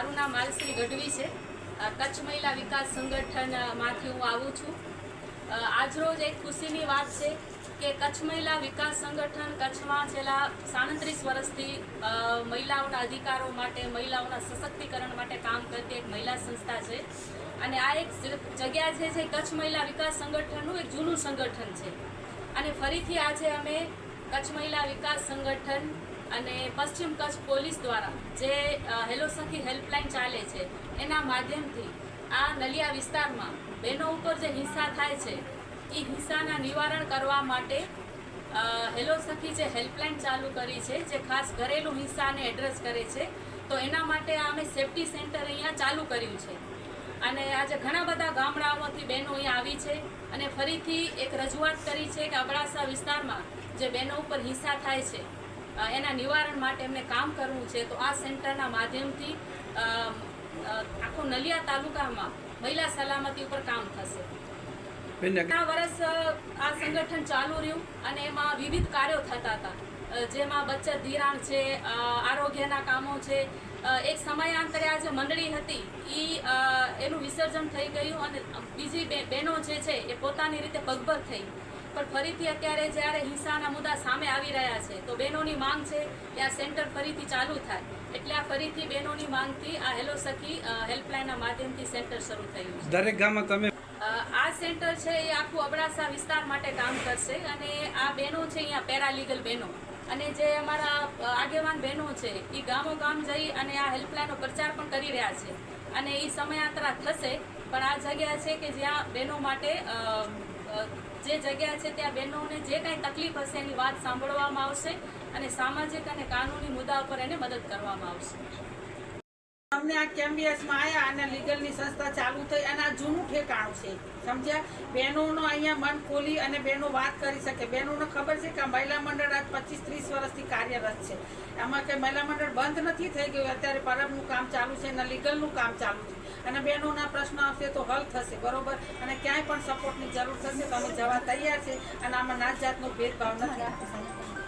મારું નામ માલશ્રી ગઢવી છે। કચ્છ મહિલા વિકાસ સંગઠનમાંથી હું આવું છું। આજરોજ એક ખુશીની વાત છે કે કચ્છ મહિલા વિકાસ સંગઠન કચ્છમાં છેલ્લા 37 વર્ષથી મહિલાઓના અધિકારો માટે, મહિલાઓના સશક્તિકરણ માટે કામ કરતી એક મહિલા સંસ્થા છે। અને આ એક જગ્યા છે જે કચ્છ મહિલા વિકાસ સંગઠનનું એક જૂનું સંગઠન છે। અને ફરીથી આજે અમે કચ્છ મહિલા વિકાસ સંગઠન અને પશ્ચિમ કચ્છ પોલીસ દ્વારા જે હેલો સખી હેલ્પલાઇન ચાલે છે એના માધ્યમથી આ નલિયા વિસ્તારમાં બહેનો ઉપર જે હિંસા થાય છે એ હિંસાના નિવારણ કરવા માટે હેલો સખી જે હેલ્પલાઇન ચાલુ કરી છે, જે ખાસ ઘરેલું હિંસાને એડ્રેસ કરે છે, તો એના માટે અમે સેફટી સેન્ટર અહીંયા ચાલુ કર્યું છે। અને આજે ઘણા બધા ગામડાઓમાંથી બહેનો અહીંયા આવી છે અને ફરીથી એક રજૂઆત કરી છે કે અબડાસા વિસ્તારમાં જે બહેનો ઉપર હિંસા થાય છે એના નિવારણ માટે એમને કામ કરવું છે। તો આ સેન્ટરના માધ્યમથી આખો નલિયા તાલુકામાં મહિલા સલામતી ઉપર કામ થશે। ઘણા વર્ષ આ સંગઠન ચાલુ રહ્યું અને એમાં વિવિધ કાર્યો થતા હતા, જેમાં બચત ધિરાણ છે, આરોગ્યના કામો છે। એક સમયાંતરે આ જે મંડળી હતી એનું વિસર્જન થઈ ગયું અને બીજી બહેનો જે છે એ પોતાની રીતે પગભર થઈ। પણ ફરીથી અત્યારે જ્યારે હિંસાના મુદ્દા સામે આવી રહ્યા છે તો બહેનોની માંગ છે કે આ સેન્ટર ફરીથી ચાલુ થાય, એટલે આ ફરીથી બહેનોની માંગથી આ હેલો સખી હેલ્પલાઇનના માધ્યમથી સેન્ટર શરૂ થયું છે। દરેક ગામમાં તમે આ સેન્ટર છે એ આખું અબડાસા વિસ્તાર માટે કામ કરશે અને આ બહેનો છે અહીંયા પેરાલીગલ બહેનો અને જે અમારા આગેવાન બહેનો છે એ ગામો ગામ જઈ અને આ હેલ્પલાઇનનો પ્રચાર પણ કરી રહ્યા છે અને એ સમયાંતરા થશે। પણ આ જગ્યા છે કે જ્યાં બહેનો માટે જે જગ્યા છે ત્યાં બહેનોને જે કાંઈ તકલીફ હશે એની વાત સાંભળવામાં આવશે અને સામાજિક અને કાનૂની મુદ્દા ઉપર એને મદદ કરવામાં આવશે। અમને આ કેમ્બિયસમાં આવ્યા અને લીગલની સંસ્થા ચાલુ થઈ અને આ જૂનું ઠેકાણું છે, સમજ્યા? બહેનોનો અહીંયા મન ખોલી અને બહેનો વાત કરી શકે। બહેનોને ખબર છે કે આ મહિલા મંડળ આજ 25-30 વર્ષથી કાર્યરત છે, આમાં કંઈ મહિલા મંડળ બંધ નથી થઈ ગયું। અત્યારે પરબનું કામ ચાલુ છે અને લીગલનું કામ ચાલુ છે અને બહેનોના પ્રશ્નો આવશે તો હલ થશે, બરોબર? અને ક્યાંય પણ સપોર્ટની જરૂર થશે તો અમે જવા તૈયાર છે અને આમાં નાત જાતનો ભેદભાવ નથી।